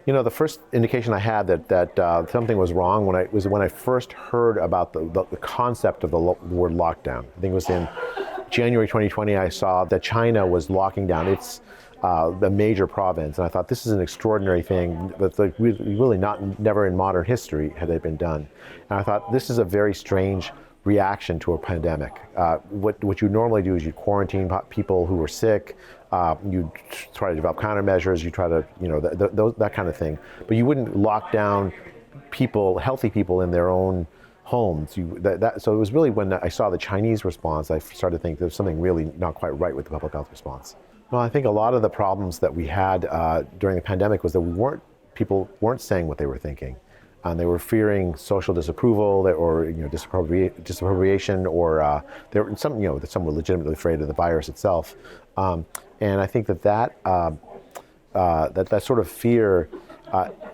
You know, the first indication I had that something was wrong when I first heard about the concept of the word lockdown. I think it was in January 2020. I saw that China was locking down its a major province, and I thought this is an extraordinary thing that's like really never in modern history had it been done. And I thought this is a very strange reaction to a pandemic. What you normally do is you quarantine people who were sick. You try to develop countermeasures. You try to, that kind of thing. But you wouldn't lock down people, healthy people, in their own homes. So it was really when I saw the Chinese response, I started to think there's something really not quite right with the public health response. Well, I think a lot of the problems that we had during the pandemic was that people weren't saying what they were thinking. And they were fearing social disapproval or disappropriation, or there were some were legitimately afraid of the virus itself. And I think that sort of fear,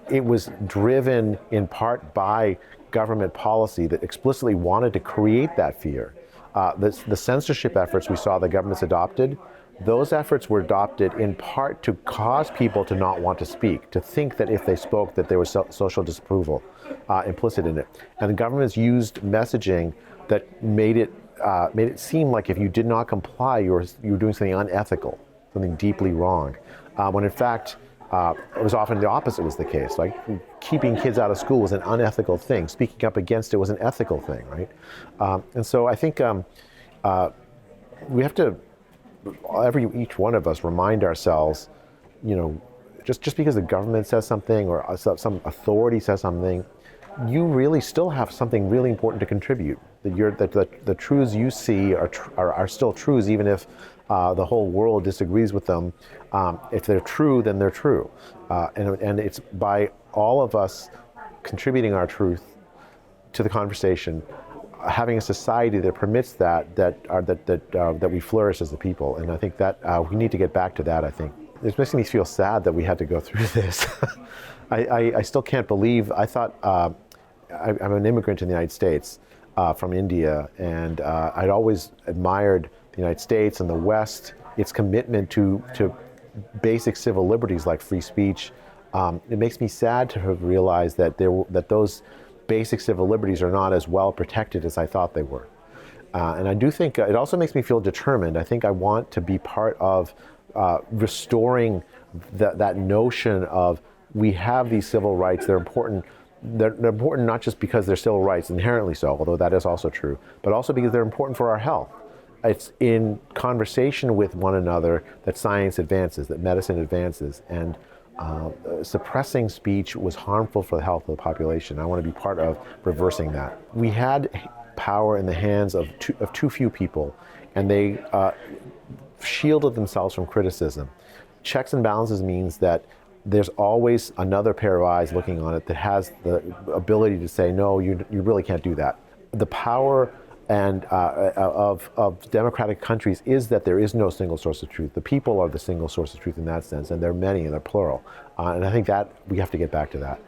it was driven in part by government policy that explicitly wanted to create that fear. The censorship efforts we saw the governments adopted, those efforts were adopted in part to cause people to not want to speak, to think that if they spoke that there was social disapproval implicit in it. And the governments used messaging that made it seem like if you did not comply, you were doing something unethical, something deeply wrong. When in fact, it was often the opposite was the case. Like keeping kids out of school was an unethical thing. Speaking up against it was an ethical thing, right? And so I think we have to, each one of us, remind ourselves, just because the government says something or some authority says something, you really still have something really important to contribute. That the truths you see are still truths, even if the whole world disagrees with them. If they're true, then they're true, and it's by all of us contributing our truth to the conversation, having a society that permits that we flourish as a people. And I think that we need to get back to that. I think it's making me feel sad that we had to go through this. I still can't believe. I thought I'm an immigrant in the United States from India, and I'd always admired the United States and the West, its commitment to basic civil liberties like free speech. It makes me sad to have realized that those basic civil liberties are not as well protected as I thought they were. And I do think it also makes me feel determined. I think I want to be part of restoring that notion of we have these civil rights. They're important. They're important not just because they're civil rights, inherently so, although that is also true, but also because they're important for our health. It's in conversation with one another that science advances, that medicine advances, and suppressing speech was harmful for the health of the population. I want to be part of reversing that. We had power in the hands of too few people, and they shielded themselves from criticism. Checks and balances means that there's always another pair of eyes looking on it that has the ability to say, no, you really can't do that. The power and of democratic countries is that there is no single source of truth. The people are the single source of truth in that sense, and there are many and they're plural. And I think that we have to get back to that.